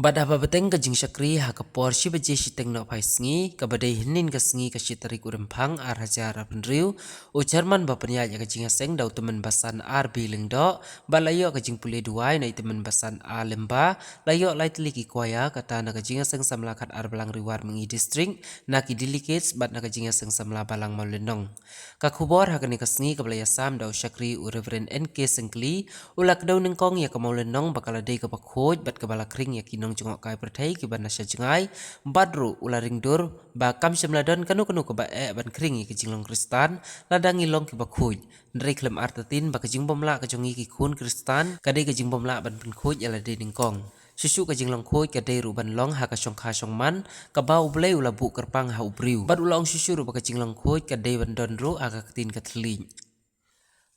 Bada babeteng kajing syakri ha kapor shi baje shi teng no pai sngi ka badai hinin ka sngi ka shi tarik urempang ar hajar penriu u Jerman bapenya ya kajing aseng dau temen basan ar biling do balayo kajing pule duai na temen basan a lemba layo lai teliki kwaya kata na kajing aseng samlakat ar balang riwar mengi distrik na ki delegates bat na kajing aseng samla balang maulenong ka kubor ha kani ka sngi ka balaya sam dau syakri u Reverend NK Sengkli ulak dau nengkong ya ka maulenong bakal dei ka bakhoj bat ka balakring ya kinong jengok kai pertai ki ban nasa jengai badru ularing dur ba kam semladon kanu ke ba ban kring ki jinglong kristan ladangi long ki bakhuj ndrei klem artatin ba kajing bomla ka jongi ki khun kristan kadai kajing bomla ban penkhoj ala de ningkong susu kajing long khoj kadai ru ban long ha ka songkha songman ka bau blei ula bu kerpang ha ubriu bad ulong susu ru ba kajing long khoj kadai ban don ru aga katin katling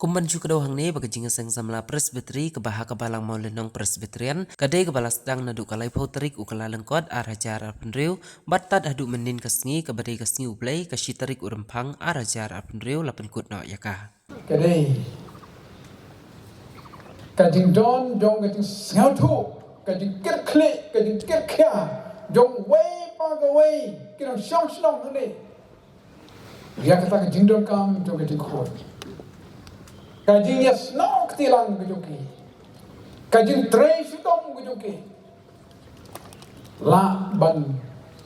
Kumban juga daw hang ne baga jinga sang samla presbytery kebaha kebalang mau lenong presbyterian kadai kebala sedang nadu kalai pauterik ukala lengkot arajar penriu batat adu menin kasngi kebadai kasngi ublai kasitarik urempang arajar penriu lapen kut no yaka kadai kajing don jong kajing ngau thu kajing ket kle kajing ket kya jong wei pa ga wei kirang shong shong ne ya kata kajing don kam jong kajing khot kajing ya snok tilang kejoki kajing trei sutong kejoki la ban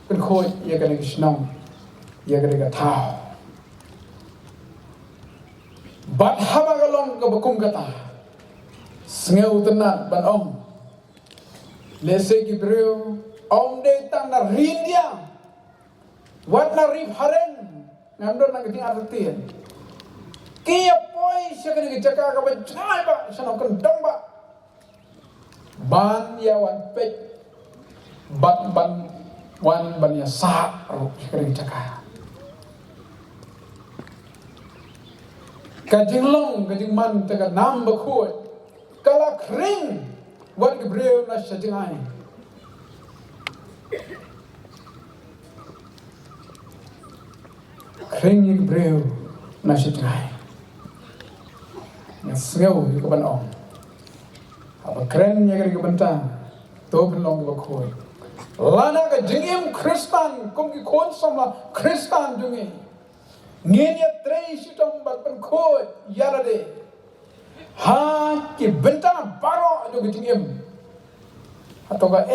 pen khoi ya kane snong ya kane ka thao bat haba galong ka bakum kata sngeu tenat ban om lese ki breu om de tang na rindia wat na rip haren ngamdon na kajing artien kia poi sekali jaka ka bajai ba sana kan dong ba ban ya wan pet ban ban ya sa sekali jaka kajing long kajing man taka nam ba khoi kala kring wat ke breu na sajingai kring ni breu na sajingai sngeu di kaban ong apa keren ya kari kabanta to belong ba khoi lana ka jingim kristan kum ki khon samla kristan jungi ngin ya trei sitong ba pen khoi yara de ha ki benta baro jo ki jingim atau ka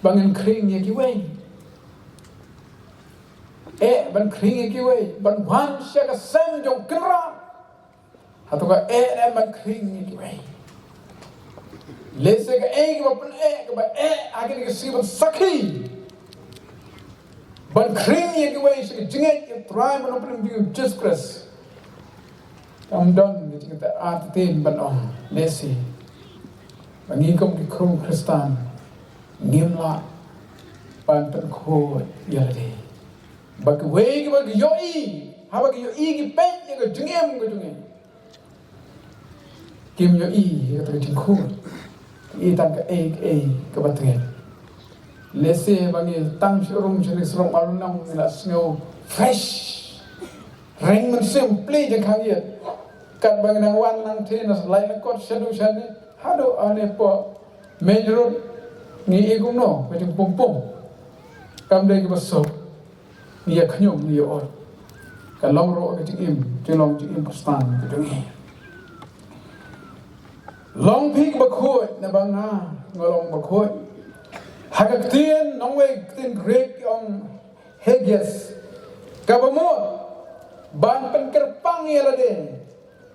bangin kring ya ki wei ban kring ya ki wei ban wan sya ka sem jong kra atau ka man kring ni kiwai lese ka ke ba akin ke sibon sakhi ban kring ni kiwai se jinget ke try man open bi just press am don ni kita atin ban on lese bangi kom ki krum kristan nimla ban tan ko yale bak we ki bak yoi haba ki yoi ki pen ni ko jingem ko jingem kim yo i kata kajing khun i tan ka ke batren lese bangi tang shurung chini surung alunang la snow fresh reng man simple je khang ye kat bangi nang wan nang the na lai na kot shadu shani hado ane po major ni e kum no kajing pom pom kam de ki baso ni ya khnyom ni yo ka long ro kajing im chelong jing im pastan kajing long pik bakhoi na banga ngolong bakhoi hagak tien nongwe tin grek ong heges kabamo ban pen kerpang yelade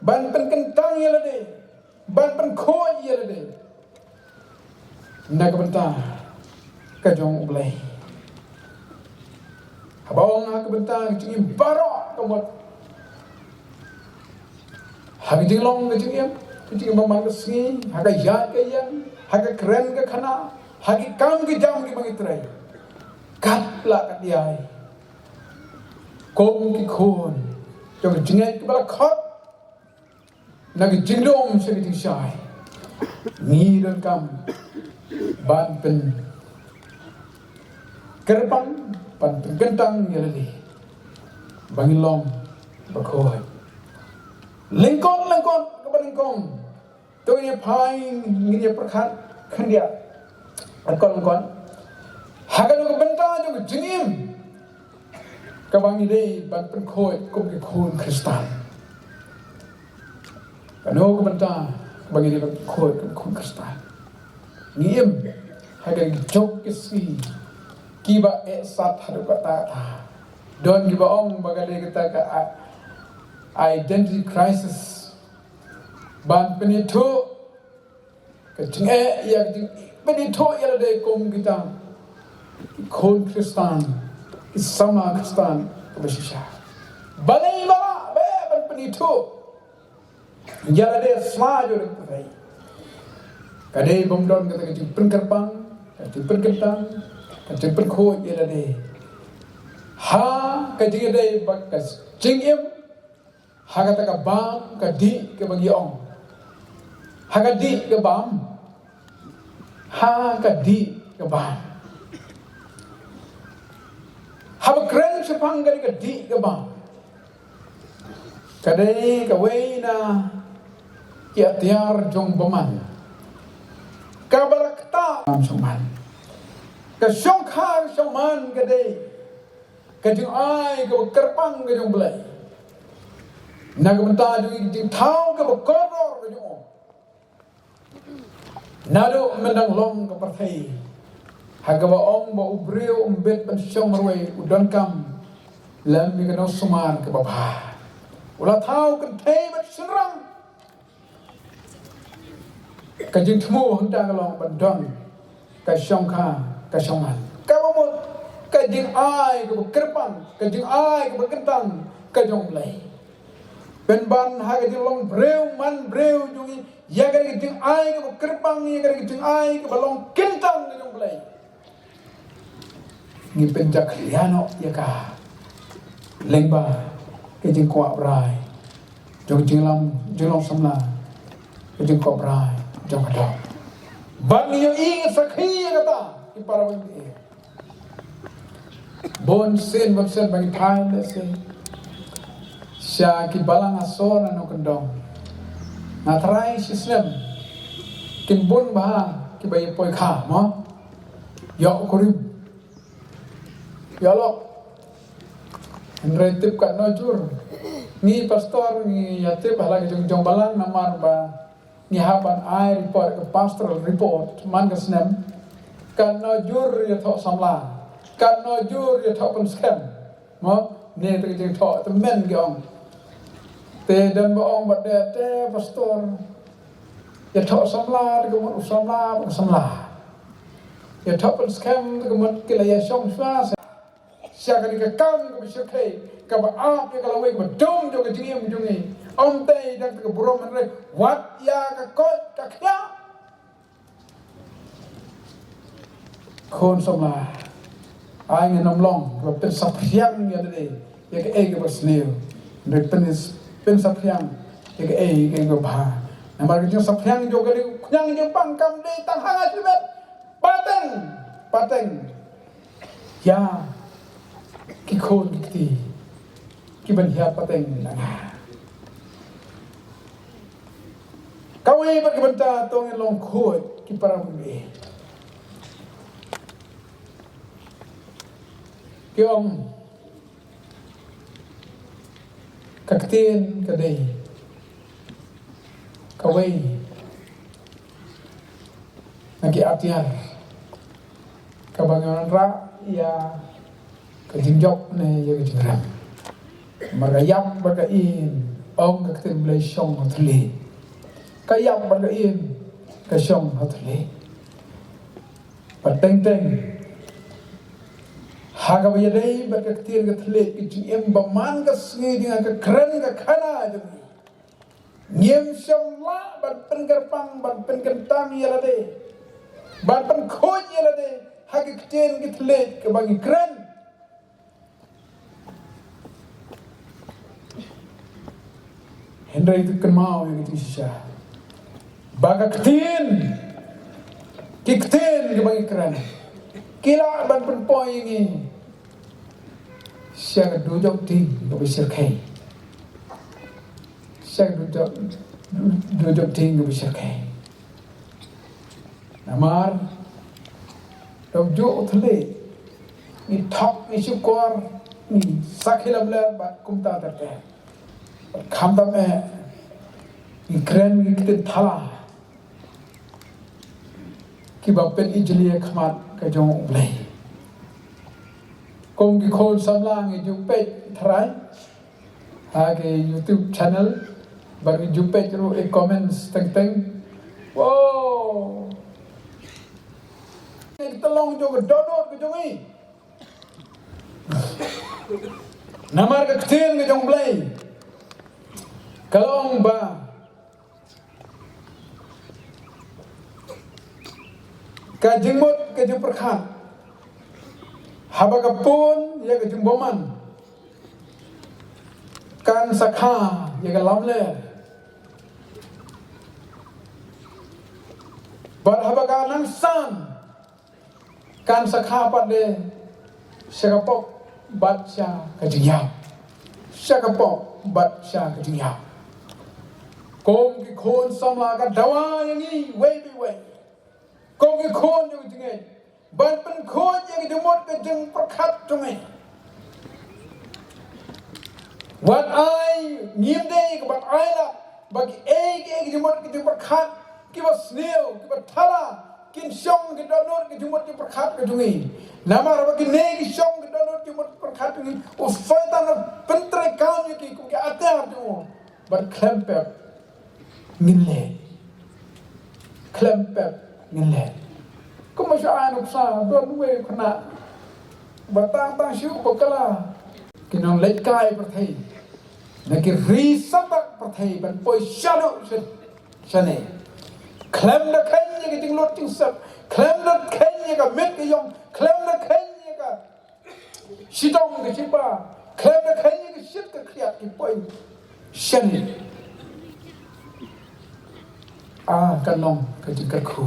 ban pen kentang yelade ban pen khoi yelade na kabanta kajong ublai habong ha kabanta ching baro kamot haging long ke ching Ketika memang kesini, haga yat ke yang, haga keren ke kana, hagi kam ke jam ke mangitrai, kat pula kat dia, kom ke khon, jom jengai ke bala khot, nak jingdom segitu syai, ni dan kam, ban pen, kerpan, ban pen kentang ni lagi, bangilong, bakhoi, lengkong kepada lengkong. Tôi nghe phai ngheประคัดขันเดีย kon hagan ko benta jo jingim kabang ide ban pen khoi kum ke khun kristan kano ko benta kabang ide ban khoi kum khun kristan ngiem hagan jok ke si kiba sat hadu kata don giba ong bagale kita ka identity crisis ban penito ke tinge ya penito ya de kom kita khun kristan sama kristan bersisha balai bala be ban penito ya de smajo de pai kadai bomdon kata ke penkerpang ke penkentang ke penkhoi ya de ha ke de bakas jingim ha kata ka bam ka di ke bagi ong ha ka di ke bam ha ka di ke bam ha ba kren sepang ka di ke bam kadai ka weina ya tiar jong baman ka barakta am soman ka syong kha syong man kadai ka jing ai ka kerpang ka jong belai nagamenta jong jing thau ka koror ka jong nado menang long ka parthai hagawa ong ba ubreo umbet ban syong roi udon kam lam mi ka no sumar ka baba ula thau kan thei ban sunrang ka jing thmu hunda ka long ban don ka syong kha ka syong man ka bomot ka jing ai ka kerpang ka jing ai ka kentang ka jong belai ben ban ha ka jing long breu man breu jungi ya ka jing ai ka kerpang ya ka jing ai ka balong kentang ka jong belai ni penjak liano ya ka lengba ka jing kwa brai jong jing long samla ka jing kwa brai jong ka ban yo ing sakhi ka ta ki para wi bon sen bagi thai le sen sya ki balang asor no kendong na trai sistem kin bon ba ki bai poi kha mo yo korim yo lo tip ka no jur ni pastor ni yatip hala ki jong balang namar ba ni haban ai report ke pastoral report man ka snem kan no jur ya tho samla kan no jur ya thọ pen scam mo ne te jing thọ te men ge ong te dan bo ong ba de te pastor ya thọ samla de mo samla ya thọ pen scam de mo ke la ya shong swa sa ka ni ka kam ko bi ke ka ba a ke ka la we ba dong jo ke jing jong ni om te da ke bro man re wat ya ka ko ka kya khon samla ai nge nom long và pen saphyang ya de ya ke e ke basneo de pen saphyang ya ke e ke go ba na mar ke saphyang jo ke nyang je pang kam de tang hanga sibet pateng ya ki khon ki ki ban ya pateng la kawai ba ke banta tong long khoi ki para mi cái ông các tiên cái đây cái vây cái atiar cái bangunan ra ya cái jinjok này ya cái jinram mà cái yam mà cái in ông các tiên lấy sông ở thề cái yam mà cái in cái sông ở thề và teng haga ba yadai ba ka tir ga thle ki chi em ba man ka sngi dinga ka kran ka khana de ngiem sham la ban pen garpang ban pen kentang yala de ban pen khoj yala de haga kten ki thle ka ba ki kran hendrai tu kan mau yang itu sisa ba ka kten ki ba ki kran kila ban pen poi ni siang duduk di besar kai siang duduk di besar kai namar Dong jo thale ni thok ni shukor ni sakhilam le bat kumta tarte khamdam e ni kren ni kitin thala ki bapen ijli khmat ka jong blai kong ki khol samlang ju pe thrai ha ke YouTube channel bagi ju pe ro e comments teng wow kita long jo download ke jong ni namar ke ktin ke jong blai kalong ba ka jingmut ke jing perkhat haba ka pun ya ke jing boman kan sakha ya ke lamle bar haba ka nang san kan sakha pade syakapok bat sya ka jing ya syakapok bat sya ka jing ya kong ki khon samla ka dawa yang ni wei bi wei kong ki khon jo jing ban pen khon yang demot ke jing perkhat jong wat ai ngim de ke bat ai la bagi ke demot ke jing perkhat ki ba sneo ki ba thala kin shong ke donor ke jumot ke perkhat ke jong namar bagi ne ki shong ke donor jumot perkhat jong o faitan pentre kan ki ku ke atar jong bat klempep ngile klempep ngile ko ma sha anu sa don we khna batang tang shu ko kala kinong leit kai prathai na ki ri satak prathai ban poi shalo shane klem na khen ye ting lot ting sap klem na khen ye ka met ke yong klem na khen ye ka shidong ke chipa klem na khen ye ka shit ka khriat ki poi shane kan long ka jing ka khu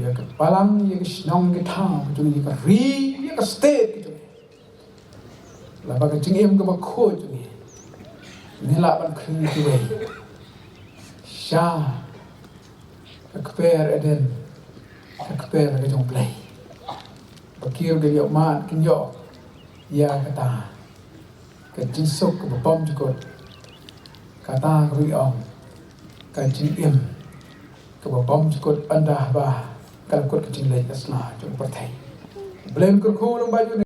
ya ka palang ya ka snong ke thang ka jing ka ri ya ka state ke jing la ba ka jing em ka ba kho jing ni la ban khri ki we sha ka per eden ka per ka jong play ba kiu de yo ma kin yo ya ka ta ka jing sok ka ba bom ji ko ka ta ri ong ka jing em ka ba bom ko anda ba ka ko jing le asla jong pathai blame ko ko long ba